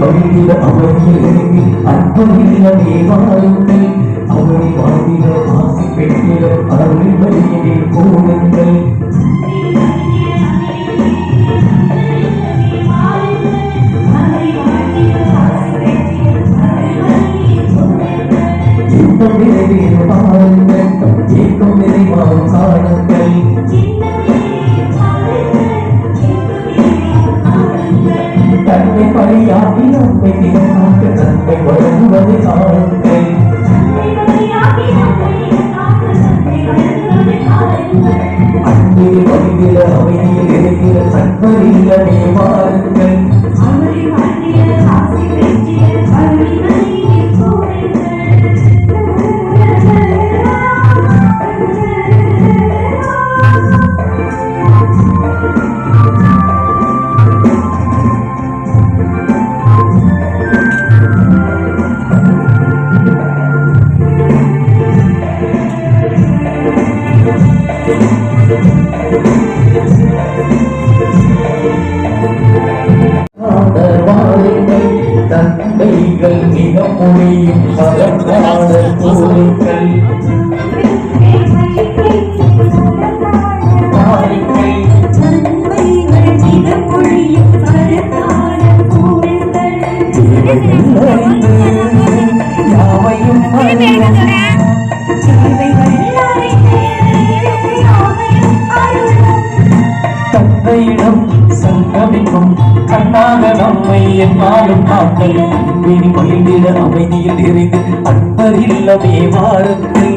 வழியில அவனியிலிருந்து அற்புதமில்ல தேவாலயங்கள் அவனை வாழ்விட ஆசி பெற்றிட அருள் வழியிலே போடுங்கள். ஏக்கம் நிறைவேற பாருங்கள், ஏக்கம் நிறைவாகும் காணுங்கள். தன்னை பழியாகி நம்மை நினைக்க தன்னை வழங்குவது காணுங்கள். அன்பில் வழிகிற அமைதியில் இருக்கிற சற்பரில்லமே பாருங்கள். தந்தைகள் மிக மொழியும் பரப்பாத கோரிக்கை யாவையும் தந்தையிடம் சங்கமிக்கும் கண்ணாக நம்மை என்னாலும் காத்தல் விரி மகிழ்ந்திட அமைதியில் எரிந்து அன்பரில்லமே வாருங்கள்.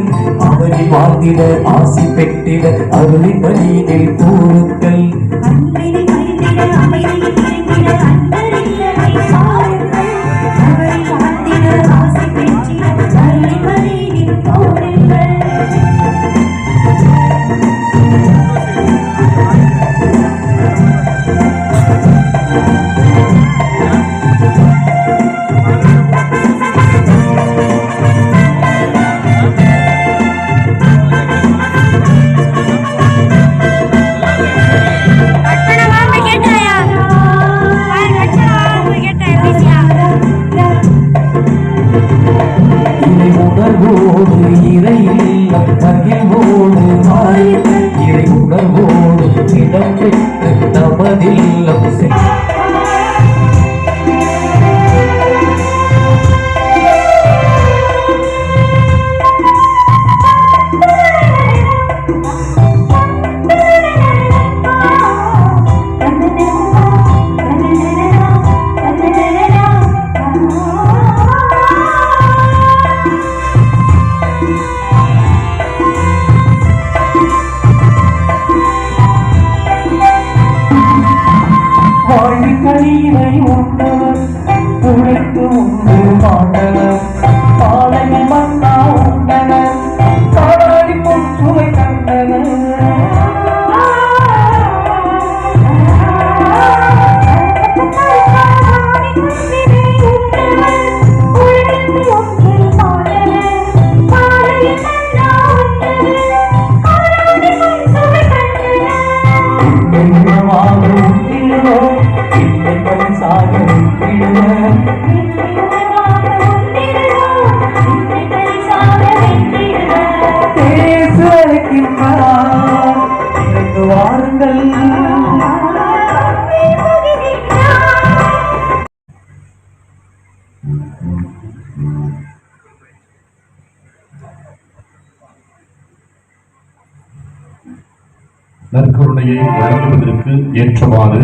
அவரை வாழ்ந்திட ஆசி பெற்றிட அருளின் வழியினில் கூறுங்கள். இறை உணர்வோடு இடம் பெற்று நமதில்லம் கையினை உண்டவர் உழைத்து உண்டு மாண்டனர் பாலையில் மண்ணா உண்டனர் காடாடி பொன் சுவை கண்டனர். நற்கருணையை வழங்குவதற்கு ஏற்றவாறு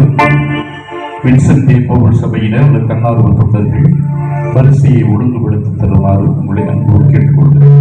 வின்சென்ட் பவுல் சபையினர் அந்த தன்னார்வ தொண்டர்கள் வரிசையை ஒழுங்குபடுத்தி தருமாறு உங்களை அன்போடு கேட்டுக்கொள்கிறேன்.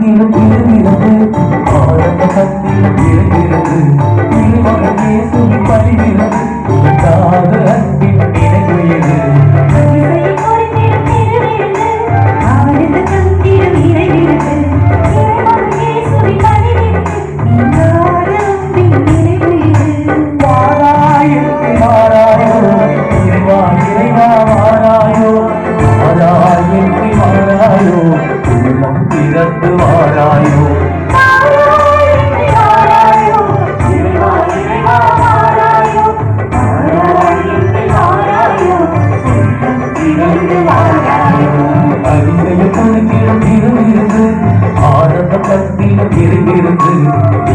கண்ணீரும் பிறகிறது ஆனந்த கண்ணீரும் பிறகிறது திருமகன் இயேசுவின் பலிகிறது காத அன்பின் நினைவுயது திறந்து வாராயோ அதிசய கணக்கிலும் இருந்திருந்து ஆனந்த கத்திலும் இருக்கிறது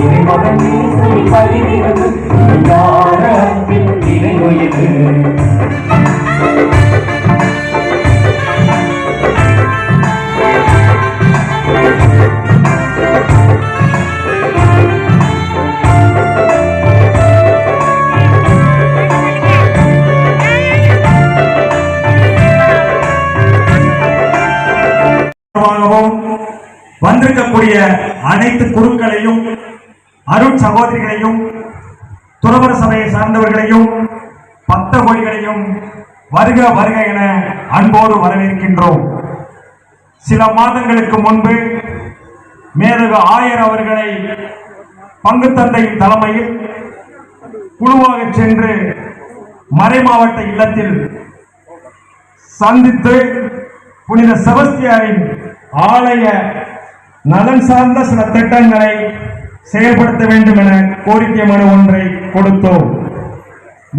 இறைமகன் இயேசுவின் பலிகிறது யார அன்பின் நினைவுயது வந்திருக்கக்கூடிய அனைத்து குருக்களையும் அருட் சகோதரிகளையும் துறவர சபையை சார்ந்தவர்களையும் பக்த கோடிகளையும் வருக வருக என அன்போடு வரவேற்கின்றோம். சில மாதங்களுக்கு முன்பு மேதகு ஆயர் அவர்களை பங்கு தந்தையின் தலைமையில் குழுவாக சென்று மறைமாவட்ட இல்லத்தில் சந்தித்து புனித செபஸ்தியாரின் ஆலய நலன் சார்ந்த சில திட்டங்களை செயல்படுத்த வேண்டும் என கோரிக்கை மனு ஒன்றை கொடுத்தோம்.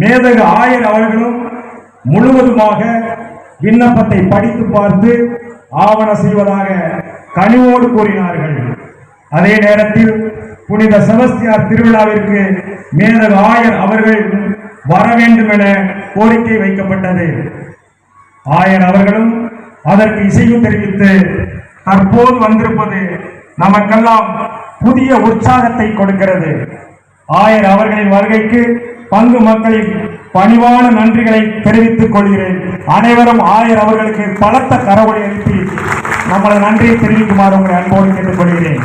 மேதகு ஆயர் அவர்களும் முழுவதுமாக விண்ணப்பத்தை படித்து பார்த்து ஆவண செய்வதாக கனிவோடு கூறினார்கள். அதே நேரத்தில் புனித செபஸ்தியார் திருவிழாவிற்கு மேதகு ஆயர் அவர்கள் வர வேண்டும் என கோரிக்கை வைக்கப்பட்டது. ஆயர் அவர்களும் அதற்கு இசைவு தெரிவித்து தற்போது வந்திருப்பது நமக்கெல்லாம் புதிய உற்சாகத்தை கொடுக்கிறது. ஆயர் அவர்களின் வருகைக்கு பங்கு மக்களின் பணிவான நன்றிகளை தெரிவித்துக் கொள்கிறேன். அனைவரும் ஆயர் அவர்களுக்கு பலத்த கரவொலி அனுப்பி நம்மளது நன்றியை தெரிவிக்குமாறு உங்களை அன்போடு கேட்டுக் கொள்கிறேன்.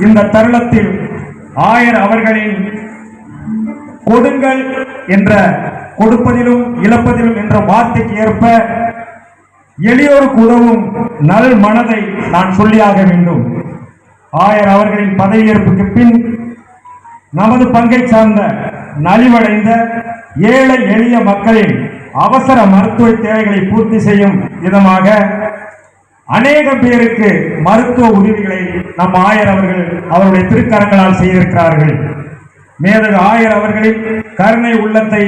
இந்த தருணத்தில் ஆயர் அவர்களின் கொடுங்கள் என்ற கொடுப்பதிலும் இழப்பதிலும் என்ற வார்த்தைக்கு ஏற்ப எளியோருக்கு உதவும் நல் மனதை நான் சொல்லியாக வேண்டும். ஆயர் அவர்களின் பதவியேற்புக்கு பின் நமது பங்கை சார்ந்த நலிவடைந்த ஏழை எளிய மக்களின் அவசர மருத்துவ தேவைகளை பூர்த்தி செய்யும் விதமாக அநேக பேருக்கு மருத்துவ உதவிகளை நம் ஆயர் அவர்கள் அவருடைய திருக்கரங்களால் செய்திருக்கிறார்கள். மேதகு ஆயர் அவர்களின் கருணை உள்ளத்தை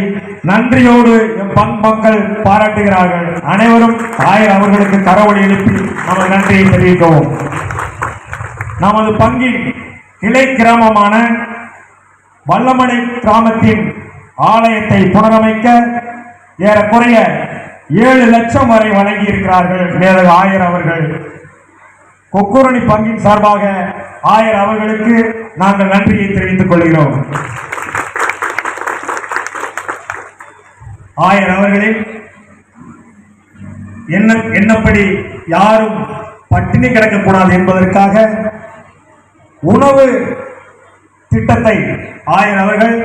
நன்றியோடு பங்கு மக்கள் பாராட்டுகிறார்கள். அனைவரும் ஆயர் அவர்களுக்கு கரவொலி எழுப்பி நமது நன்றியை தெரிவிக்கவும். நமது பங்கின் கிளை கிராமமான வல்லமடை கிராமத்தின் ஆலயத்தை புனரமைக்க ஏறக்குறைய 7 லட்சம் வரை வழங்கி இருக்கிறார்கள் மேதகு ஆயர் அவர்கள். கொக்குரணி பங்கின் சார்பாக ஆயர் அவர்களுக்கு நாங்கள் நன்றியை தெரிவித்துக் கொள்கிறோம். ஆயர் அவர்களே, என்னப்படி யாரும் பட்டினி கிடக்கக்கூடாது என்பதற்காக உணவு திட்டத்தை ஆயர் அவர்கள்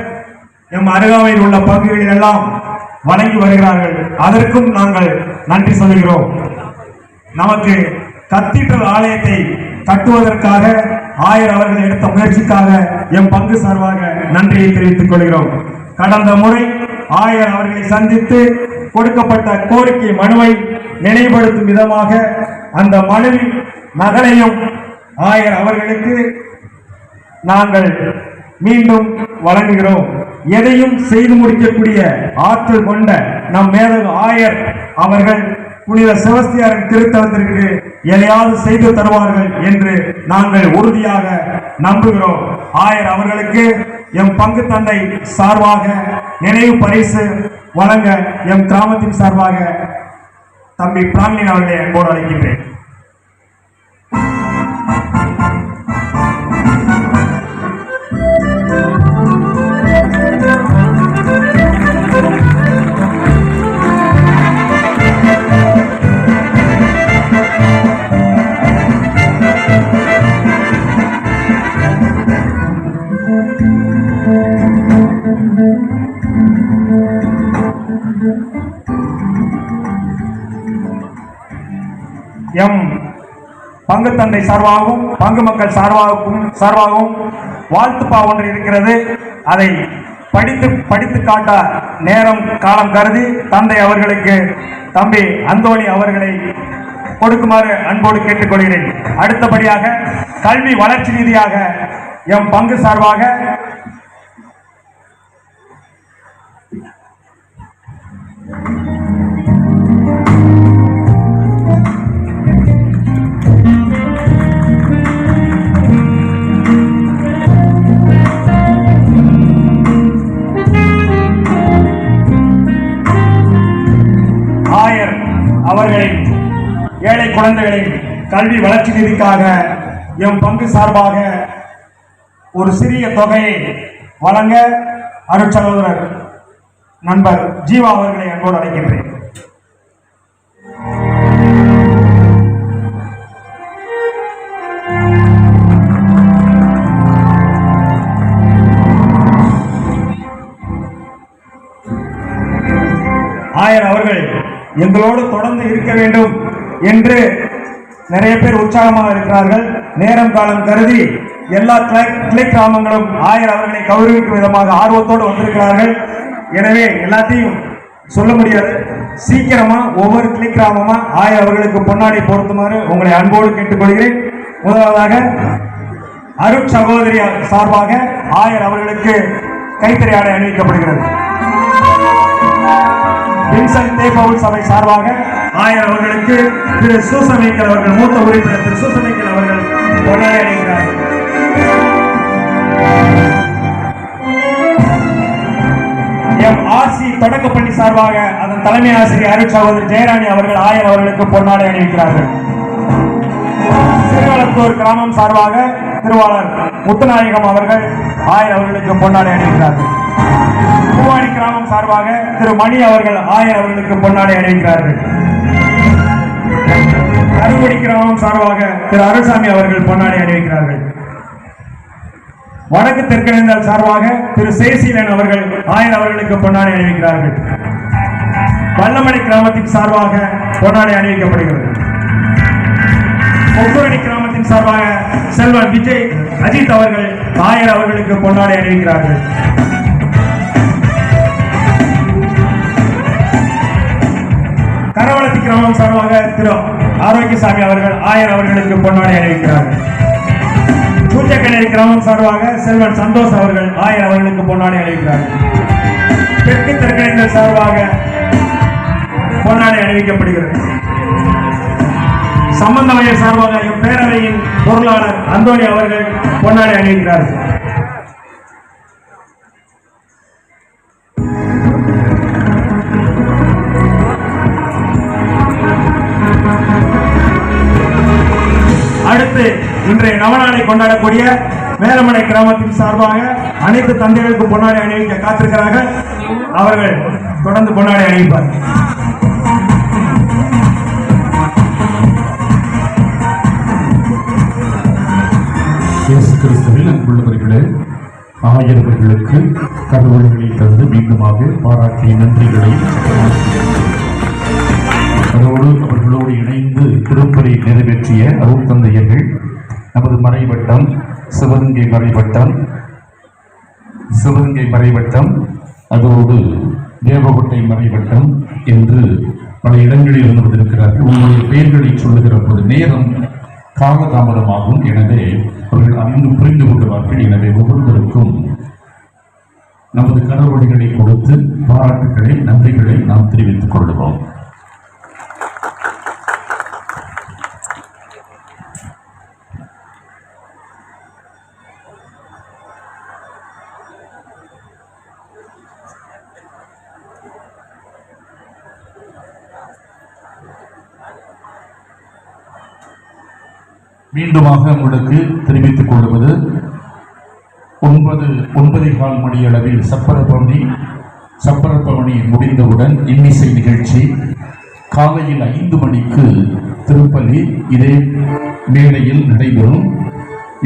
எம் அருகாமையில் உள்ள பகுதிகளில் எல்லாம் வழங்கி வருகிறார்கள். அதற்கும் நாங்கள் நன்றி சொல்கிறோம். நமக்கு கத்தீட்ரல் ஆலயத்தை கட்டுவதற்காக ஆயர் அவர்கள் எடுத்த முயற்சிக்காக எம் பங்கு சார்பாக நன்றியை தெரிவித்துக் கொள்கிறோம். கடந்த முறை ஆயர் அவர்களை சந்தித்து கொடுக்கப்பட்ட கோரிக்கை மனுவை நினைவுபடுத்தும் விதமாக அந்த மனுவின் நகலையும் ஆயர் அவர்களுக்கு நாங்கள் மீண்டும் வழங்குகிறோம். எதையும் செய்து முடிக்கக்கூடிய ஆற்றல் கொண்ட நம் மேதகு ஆயர் அவர்கள் புனித செபஸ்தியாரின் திருத்தலத்திற்கு எதையாவது செய்து தருவார்கள் என்று நாங்கள் உறுதியாக நம்புகிறோம். ஆயர் அவர்களுக்கு எம் பங்கு தந்தை சார்பாக நினைவு பரிசு வழங்க எம் கிராமத்தின் சார்பாக தம்பி பிரான்லின் அவர்களை அன்போடு அழைக்கின்றேன். எம் பங்கு தந்தை சார்பாகவும் பங்கு மக்கள் சார்பாகவும் வாழ்த்துப்பா ஒன்று இருக்கிறது. அதை படித்து காட்ட நேரம் காலம் கருதி தந்தை அவர்களுக்கு தம்பி அந்தோணி அவர்களை கொடுக்குமாறு அன்போடு கேட்டுக்கொள்கிறேன். அடுத்தபடியாக கல்வி வளர்ச்சி ரீதியாக எம் பங்கு சார்பாக ஆயர் அவர்களின் ஏழை குழந்தைகளின் கல்வி வளர்ச்சி நிதிக்காக எம் பங்கு சார்பாக ஒரு சிறிய தொகையை வழங்க அருட்சகோதரர் நண்பர் ஜீவா அவர்களை அன்போடு அழைக்கின்றேன். ஆயர் அவர்கள் எங்களோடு தொடர்ந்து இருக்க வேண்டும் என்று நிறைய பேர் உற்சாகமாக இருக்கிறார்கள். நேரம் காலம் கருதி எல்லா கிளை கிராமங்களும் ஆயர் அவர்களை கௌரவிக்கும் விதமாக ஆர்வத்தோடு வந்திருக்கிறார்கள். எனவே எல்லாத்தையும் சொல்ல முடியாது. சீக்கிரமா ஒவ்வொரு கிளை கிராமமா ஆயர் அவர்களுக்கு பொன்னாடை பொருத்துமாறு உங்களை அன்போடு கேட்டுக்கொள்கிறேன். முதலாவதாக அருட்சகோதரி சார்பாக ஆயர் அவர்களுக்கு கைத்தறி ஆடை அணிவிக்கப்படுகிறது. வின்சென்ட் தேப்பவுல் சபை சார்பாக ஆயர் அவர்களுக்கு திரு சூசமைக்கல் அவர்கள் மூத்த உறுப்பினர் திரு சூசமைக்கல் அவர்கள் பொன்னாடை அணிகிறார்கள். எம்ஆர்சி தொடக்கப்பள்ளி சார்பாக அதன் தலைமை ஆசிரியர் அருட் சகோதரி ஜெயராணி அவர்கள் ஆயர் அவர்களுக்கு பொன்னாடை அணிவிக்கிறார்கள். திருவளத்தூர் கிராமம் சார்பாக திருவாளர் முத்துநாயகம் அவர்கள் ஆயர் அவர்களுக்கு பொன்னாடை அணிவிக்கிறார்கள். பூவாடி கிராமம் சார்பாக திரு மணி அவர்கள் ஆயர் அவர்களுக்கு பொன்னாடை அணிவிக்கிறார்கள். கருங்குடி கிராமம் சார்பாக திரு அருள்சாமி அவர்கள் பொன்னாடை அணிவிக்கிறார்கள். வடக்கு தெற்கிணைந்தால் சார்பாக திரு சேசீலன் அவர்கள் ஆயர் அவர்களுக்கு பொன்னாடை அணிவிக்கிறார்கள். வல்லமணி கிராமத்தின் சார்பாக பொன்னாடை அணிவிக்கப்படுகிறது. ஒவ்வொரு கிராமத்தின் சார்பாக செல்வன் விஜய் அஜித் அவர்கள் ஆயர் அவர்களுக்கு பொன்னாடை அணிவிக்கிறார்கள். கரவளத்தி கிராமம் சார்பாக திரு ஆரோக்கியசாமி அவர்கள் ஆயர் அவர்களுக்கு பொன்னாடை அணிவிக்கிறார்கள். சூச்சக்கணேரி கிராமம் சார்பாக செல்வன் சந்தோஷ் அவர்கள் ஆயர் அவர்களுக்கு பொன்னாடை அணிவிக்கிறார்கள். தெற்கு தெற்கிணைந்தல் சார்பாக பொன்னாடை அணிவிக்கப்படுகிறது. சம்பந்தமையர் சார்பாக பேரவையின் பொருளாளர் அந்தோணி அவர்கள் பொன்னாடை அணிவிக்கிறார்கள். அடுத்து இன்றைய நவநாளை கொண்டாடக்கூடிய மேலமலை கிராமத்தின் சார்பாக அனைத்து தந்தைகளுக்கு பொன்னாடை அணிவிக்க காத்திருக்கிறார்கள். அவர்கள் தொடர்ந்து பொன்னாடை அணிவிப்பார். இயேசு கிறிஸ்துவில் அன்புள்ளவர்களே, ஆயர்களுக்கு கடவுள்களை தந்து மீண்டுமாக பாராட்டிய நன்றிகளை அதோடு அவர்களோடு இணைந்து திருப்பலி நிறைவேற்றிய அருள் தந்தையர்கள் நமது மறைவட்டம் சிவகங்கை மறைவட்டம் அதோடு தேவகோட்டை மறைவட்டம் என்று பல இடங்களில் இருந்து வந்திருக்கிறார்கள். உங்களுடைய பெயர்களை சொல்லுகிற போது நேரம் காலதாமதமாகும். எனவே அவர்கள் அறிந்து புரிந்து கொள்வார்கள். எனவே ஒவ்வொருவருக்கும் நமது கடவுள்களை கொடுத்து பாராட்டுக்களை நன்றிகளை நாம் தெரிவித்துக் கொள்வோம். மீண்டுமாக உங்களுக்கு தெரிவித்துக் கொள்வது 9:15 மணி அளவில் சப்பரப்பவனி முடிந்தவுடன் இன்னிசை நிகழ்ச்சி, காலையில் 5 மணிக்கு திருப்பலி இதே மேடையில் நடைபெறும்.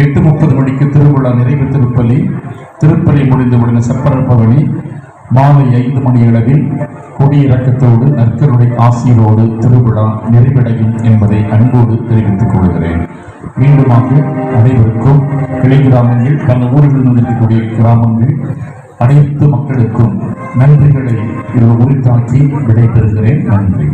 8:30 மணிக்கு திருவிழா நிறைவு திருப்பலி முடிந்தவுடன் சப்பரப்பவனி, மாலை 5 மணியளவில் கொடியிறக்கத்தோடு நற்கருணை ஆசிரோடு திருவிழா நிறைவடையும் என்பதை அன்போடு தெரிவித்துக் கொள்கிறேன். மீண்டுமாக அனைவருக்கும் கிளை கிராமங்கள், பல ஊர்களில் இருக்கக்கூடிய கிராமங்கள் அனைத்து மக்களுக்கும் நன்றிகளை உரித்தாக்கி விடைபெறுகிறேன். நன்றி.